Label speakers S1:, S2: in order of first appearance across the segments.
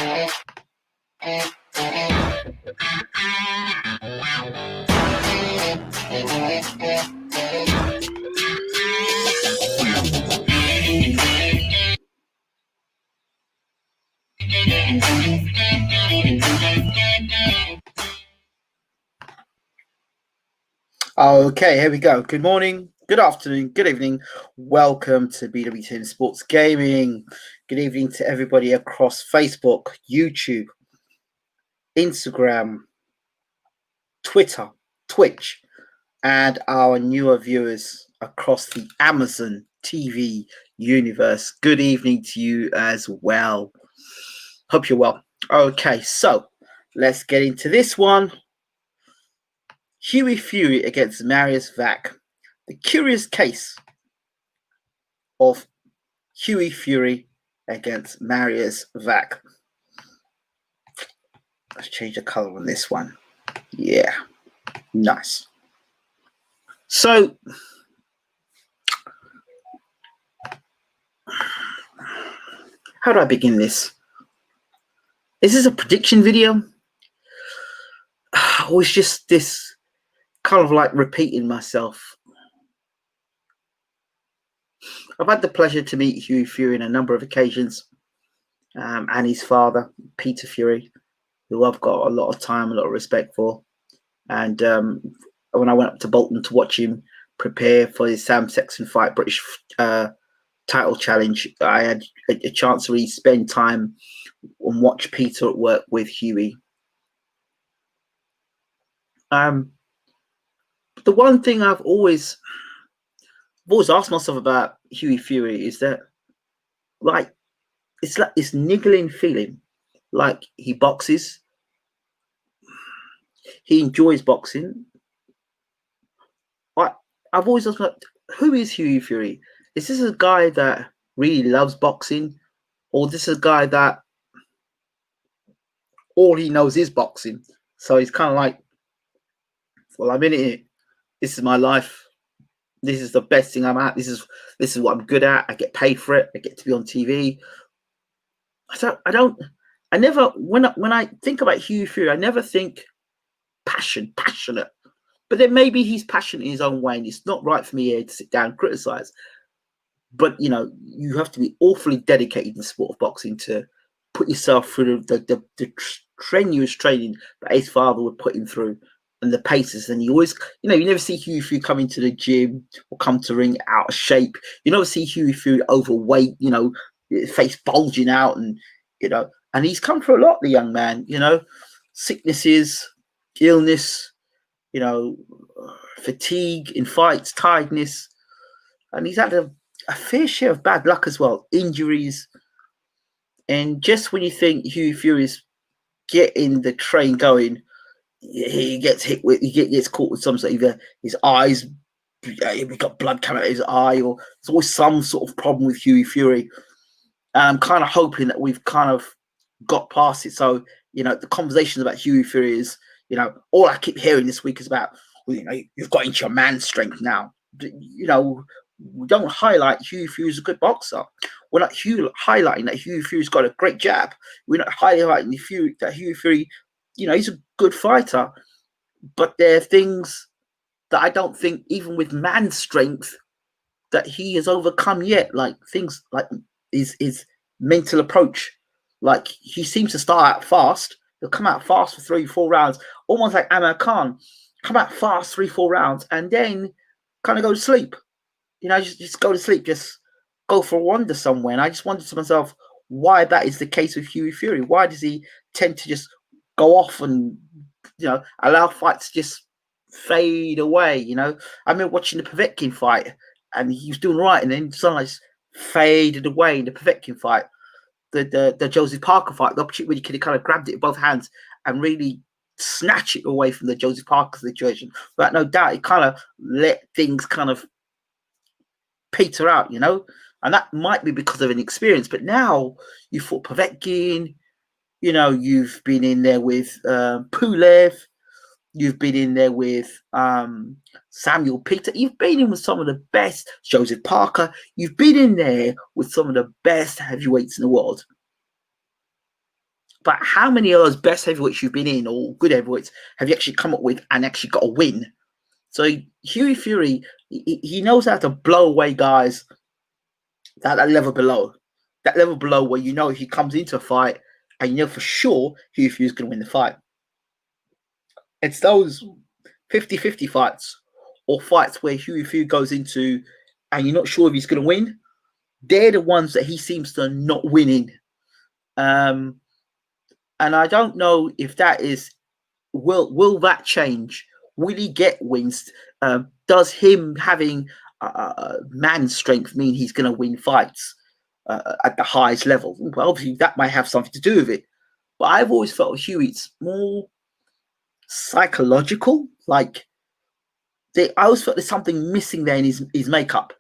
S1: Okay, here we go. Good morning, good afternoon, good evening. Welcome to BWTM Sports Gaming. Good evening to everybody across Facebook, YouTube, Instagram, Twitter, Twitch, and our newer viewers across the Amazon TV universe. Good evening to you as well. Hope you're well. Okay, so let's get into this one. Hughie Fury against Mariusz Wach. The curious case of Hughie Fury against Mariusz Wach. Let's change the color on this one. Yeah, nice. So, how do I begin this? Is this a prediction video? Or is just this kind of like repeating myself? I've had the pleasure to meet Hughie Fury on a number of occasions, and his father, Peter Fury, who I've got a lot of time, a lot of respect for. And when I went up to Bolton to watch him prepare for his Sam Sexton fight, British title challenge, I had a chance to really spend time and watch Peter at work with Hughie. The one thing I've always asked myself about Hughie Fury is that, like, it's like this niggling feeling, like he boxes, he enjoys boxing. I've always asked myself, who is Hughie Fury? Is this a guy that really loves boxing, or this is a guy that all he knows is boxing? So he's kind of like, well, I'm in it. This is my life. This is the best thing I'm at. This is what I'm good at. I get paid for it. I get to be on TV. I never, when I think about Hughie Fury, I never think passionate. But then maybe he's passionate in his own way, and it's not right for me here to sit down and criticize. But, you know, you have to be awfully dedicated in the sport of boxing to put yourself through the strenuous training that his father would put him through, and the paces. And you always, you know, you never see Hughie Fury come into the gym or come to ring out of shape. You never see Hughie Fury overweight, you know, face bulging out, and, you know, and he's come through a lot, the young man, you know, sicknesses, illness, you know, fatigue in fights, tiredness. And he's had a fair share of bad luck as well, injuries. And just when you think Hughie Fury's getting the train going, he gets caught with some sort of either his eyes, we got blood coming out of his eye, or there's always some sort of problem with Hughie Fury. And I'm kind of hoping that we've kind of got past it. So, you know, the conversations about Hughie Fury is, you know, all I keep hearing this week is about, well, you know, you've got into your man strength now. You know, we don't highlight Hughie Fury's a good boxer. We're not highlighting that Hughie Fury's got a great jab. We're not highlighting that Hughie Fury, you know, he's a good fighter. But there are things that I don't think, even with man strength, that he has overcome yet. Like things like his mental approach. Like he seems to start out fast. He'll come out fast for 3-4 rounds, almost like Amir Khan. Come out fast 3-4 rounds, and then kind of go to sleep. You know, just go to sleep, just go for a wander somewhere. And I just wondered to myself why that is the case with Hughie Fury. Why does he tend to just go off and, you know, allow fights to just fade away? You know, I remember watching the Povetkin fight, and he was doing right, and then suddenly faded away in the Povetkin fight. The Joseph Parker fight, the opportunity where he could have kind of grabbed it with both hands and really snatch it away from the Joseph Parker situation. But no doubt, it kind of let things kind of peter out, you know, and that might be because of an experience. But now you fought Povetkin, you know, you've been in there with PULEV, you've been in there with Samuel Peter, you've been in with some of the best, Joseph Parker, you've been in there with some of the best heavyweights in the world. But how many of those best heavyweights you've been in, or good heavyweights, have you actually come up with and actually got a win? So Hughie Fury, he knows how to blow away guys that level below. That level below where you know if he comes into a fight and you know for sure Hughie Fury's going to win the fight. It's those 50-50 fights or fights where Hughie Fury goes into and you're not sure if he's going to win. They're the ones that he seems to not win in. And I don't know if that is, will that change? Will he get wins? Does him having man strength mean he's going to win fights at the highest level? Well, obviously, that might have something to do with it. But I've always felt with Hughie, it's more psychological. Like, I always felt there's something missing there in his makeup.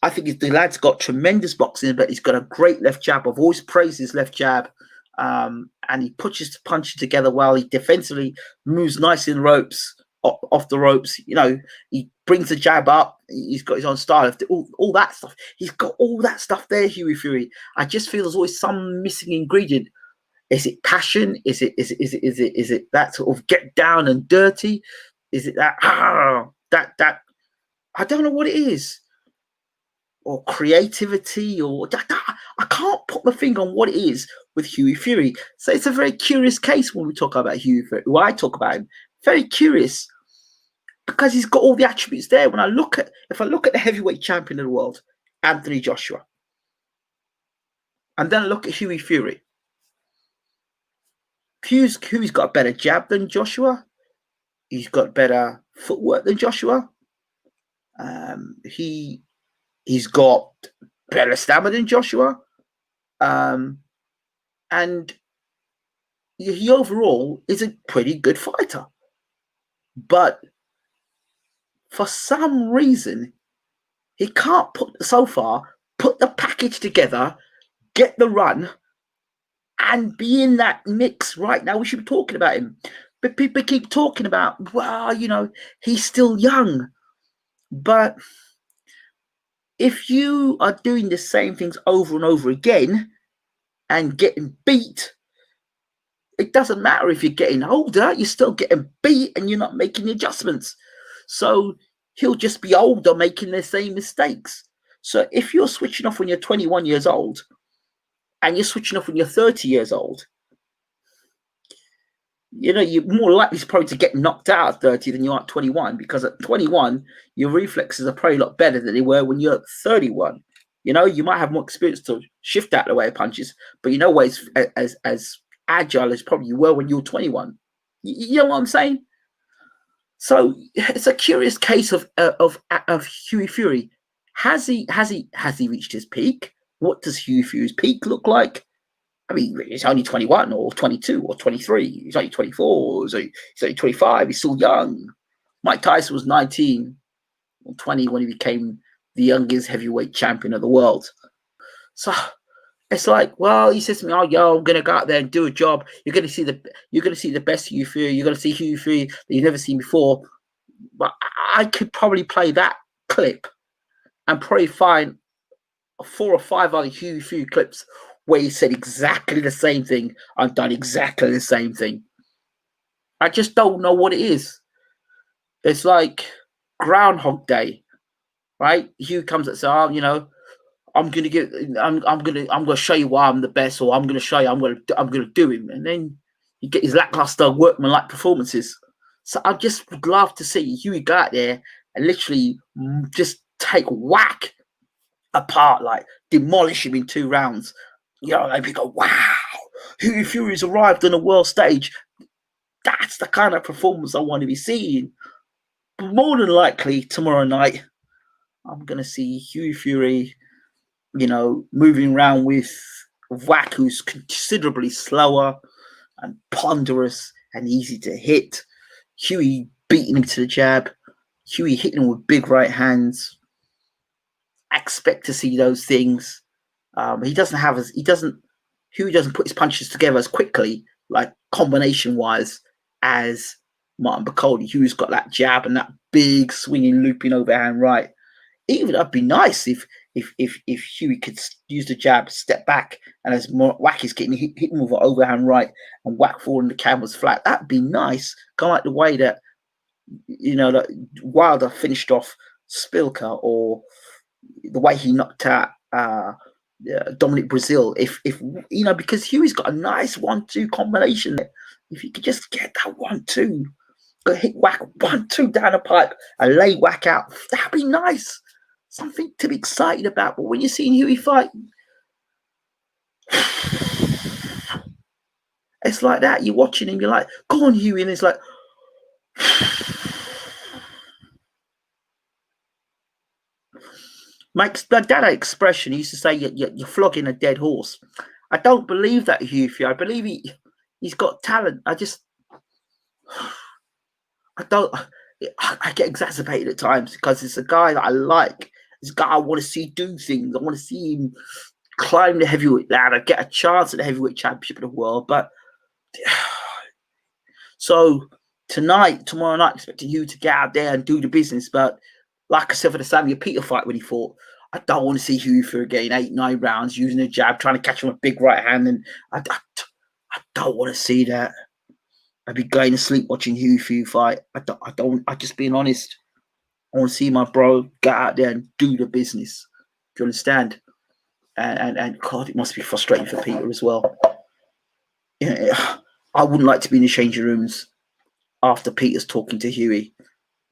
S1: I think the lad's got tremendous boxing, but he's got a great left jab. I've always praised his left jab. And he pushes the punches together well. He defensively moves nice in the ropes, off the ropes. You know, he brings the jab up. He's got his own style. All that stuff. He's got all that stuff there, Hughie Fury. I just feel there's always some missing ingredient. Is it passion? Is it that sort of get down and dirty? Is it that that I don't know what it is. Or creativity, or I can't put my finger on what it is with Hughie Fury. So it's a very curious case when we talk about Hughie Fury. When I talk about him, very curious because he's got all the attributes there. If I look at the heavyweight champion of the world, Anthony Joshua, and then I look at Hughie Fury. Hughie's got a better jab than Joshua. He's got better footwork than Joshua. He's got better stamina than Joshua. And he overall is a pretty good fighter. But for some reason, he can't put the package together, get the run, and be in that mix right now. We should be talking about him. But people keep talking about, well, you know, he's still young. But if you are doing the same things over and over again and getting beat, it doesn't matter if you're getting older, you're still getting beat and you're not making the adjustments. So he'll just be older making the same mistakes. So if you're switching off when you're 21 years old and you're switching off when you're 30 years old, you know, you're more likely probably to get knocked out at 30 than you are at 21, because at 21, your reflexes are probably a lot better than they were when you're at 31. You know, you might have more experience to shift out the way of punches, but you know what, as agile as probably you were when you were 21. You know what I'm saying? So it's a curious case of Hughie Fury. Has he reached his peak? What does Hughie Fury's peak look like? I mean, he's only 21 or 22 or 23. He's only 24. He's only 25. He's still young. Mike Tyson was 19 or 20 when he became the youngest heavyweight champion of the world. So it's like, well, he says to me, "Oh, yo, I'm gonna go out there and do a job. You're gonna see the best Hughie Fury. You're gonna see Hughie Fury that you've never seen before." But I could probably play that clip and probably find 4 or 5 other Hughie Fury clips where he said exactly the same thing. I've done exactly the same thing. I just don't know what it is. It's like Groundhog Day, right? Hugh comes and says, "Oh, you know, I'm gonna show you why I'm the best, or I'm gonna show you I'm gonna do him," and then you get his lackluster workman-like performances. So I just would love to see Hughie go out there and literally just take Wach apart, like demolish him in 2 rounds. You know, like people go, "Wow, Hughie Fury's arrived on the world stage." That's the kind of performance I want to be seeing. But more than likely, tomorrow night, I'm going to see Hughie Fury, you know, moving around with Wach, who's considerably slower and ponderous and easy to hit. Hughie beating him to the jab. Hughie hitting him with big right hands. I expect to see those things. Hughie doesn't put his punches together as quickly, like combination-wise, as Martin Bakole. Hughie's got that jab and that big swinging, looping overhand right. Even that'd be nice if if Hughie could use the jab, step back, and as Wach is getting hit him with an overhand right, and Wach falling the canvas flat, that'd be nice. Kind of like the way that that Wilder finished off Spilka, or the way he knocked out Dominic Brazil. If because Hughie's got a nice 1-2 combination there. If you could just get that 1-2, hit Wach 1-2 down the pipe and lay Wach out, that'd be nice. Something to be excited about. But when you're seeing Hughie fight, it's like that. You're watching him, you're like, go on, Hughie, and it's like makes that expression. He used to say, you're flogging a dead horse. I don't believe that, Hughie. I believe he's got talent. I get exacerbated at times because it's a guy that I like. It's a guy I want to see do things. I want to see him climb the heavyweight ladder, get a chance at the heavyweight championship of the world. But so tomorrow night, expecting you to get out there and do the business. But like I said for the Samuel Peter fight when he fought, I don't want to see Hughie for again 8-9 rounds using a jab, trying to catch him with a big right hand, and I don't want to see that. I'd be going to sleep watching Hughie fight. I'm just being honest. I want to see my bro get out there and do the business. Do you understand? And God, it must be frustrating for Peter as well. I wouldn't like to be in the changing rooms after Peter's talking to Hughie,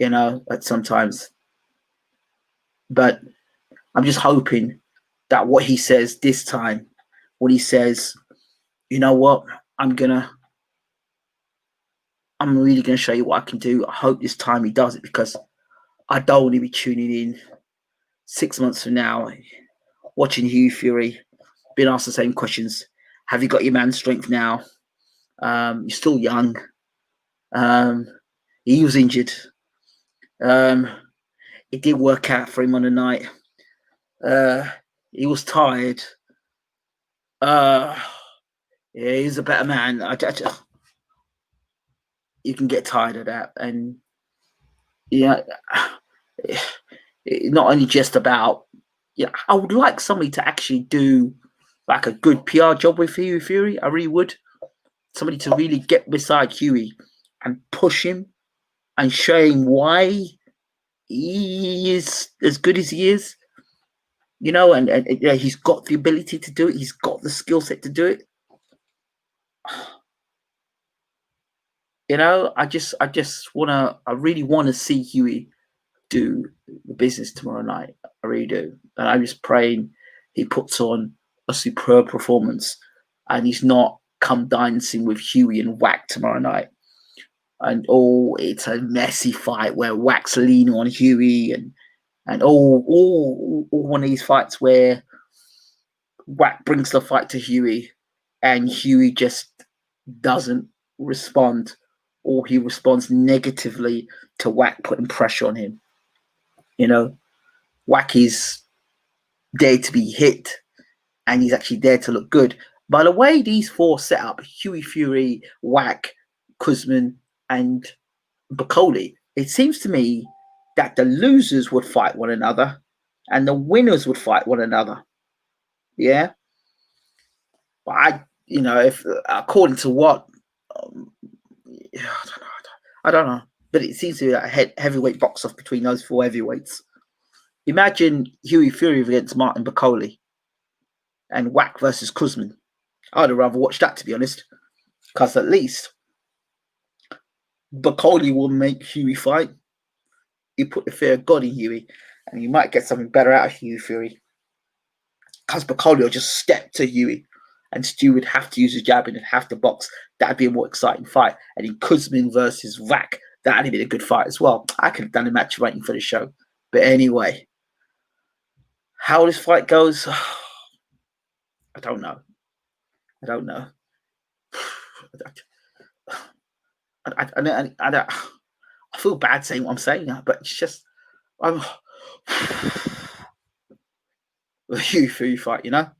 S1: at sometimes. But I'm just hoping that what he says this time, when he says, you know what, I'm really going to show you what I can do. I hope this time he does it, because I don't want to be tuning in 6 months from now, watching Hugh Fury, being asked the same questions. Have you got your man's strength now? You're still young. He was injured. It did work out for him on the night. He was tired. Yeah, he's a better man. You can get tired of that, and not only just about. I would like somebody to actually do like a good PR job with Hughie Fury. I really would. Somebody to really get beside Hughie and push him and show him why he is as good as he is. And he's got the ability to do it. He's got the skill set to do it. I really want to see Hughie do the business tomorrow night. I really do. And I'm just praying he puts on a superb performance and he's not come dancing with Hughie and Wach tomorrow night. And it's a messy fight where Wach's leaning on Hughie, and all one of these fights where Wach brings the fight to Hughie and Hughie just doesn't respond, or he responds negatively to Wach putting pressure on him. Wach is there to be hit, and he's actually there to look good. By the way these four set up, Hughie Fury, Wach, Kuzman, and Bakole, it seems to me that the losers would fight one another and the winners would fight one another. Yeah. But if according to what, I don't know. But it seems to be a heavyweight box off between those four heavyweights. Imagine Hughie Fury against Martin Bakole and Wach versus Kuzman. I'd rather watch that, to be honest, because at least Bakole will make Hughie fight. You put the fear of God in Hughie, and you might get something better out of Hughie Fury. Because Bakole will just step to Hughie, and Stu would have to use his jab and have to box. That'd be a more exciting fight. And in Kuzman versus Wach, that'd have been a good fight as well. I could have done a match writing for the show. But anyway, how this fight goes, I don't know. I feel bad saying what I'm saying now, but it's just I'm a huge fight, I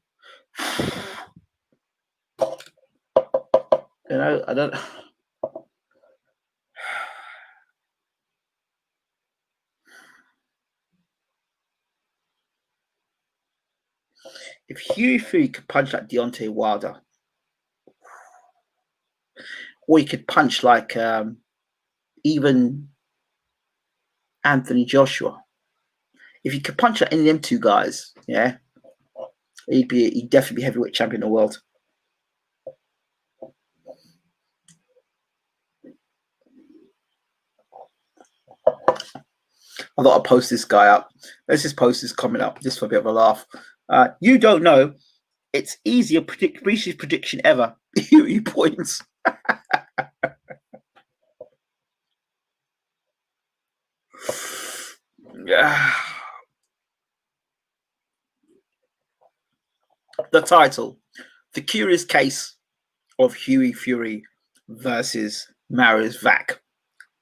S1: don't. If Hughie Fury could punch like Deontay Wilder, or he could punch like even Anthony Joshua. If he could punch like any of them two guys, yeah, he'd definitely be heavyweight champion of the world. I thought I'd post this guy up. Let's just post this comment up just for a bit of a laugh. You don't know. It's easier briefest prediction ever. Hughie points. The title: The Curious Case of Hughie Fury versus Mariusz Wach.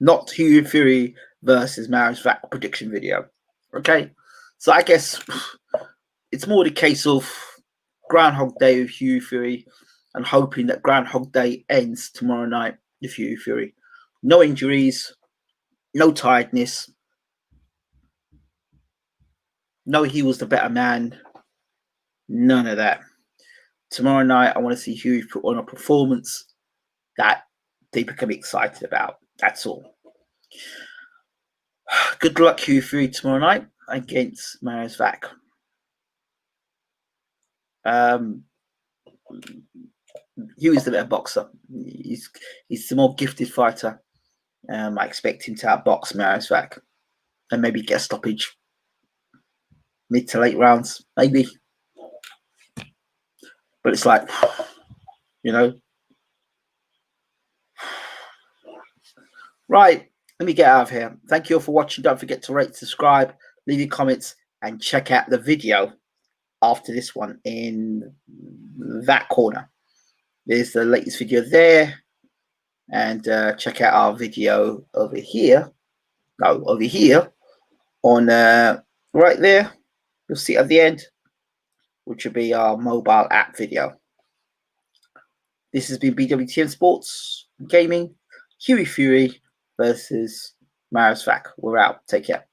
S1: Not Hughie Fury versus Mariusz Wach prediction video. Okay, so I guess it's more the case of Groundhog Day with Hughie Fury and hoping that Groundhog Day ends tomorrow night with Hughie Fury. No injuries, no tiredness, no he was the better man, none of that. Tomorrow night, I want to see Hughie put on a performance that they become excited about. That's all. Good luck, Hughie Fury, tomorrow night against Mariusz Wach. Hughie's the better boxer. He's the more gifted fighter. I expect him to outbox Mariusz Wach and maybe get a stoppage mid to late rounds, maybe. But it's like, you know. Right, let me get out of here. Thank you all for watching. Don't forget to rate, subscribe, leave your comments, and check out the video after this one in that corner. There's the latest video there. And check out our video over here. No, over here on right there. You'll see at the end, which will be our mobile app video. This has been BWTM Sports Gaming. Hughie Fury versus Mariusz Wach. We're out. Take care.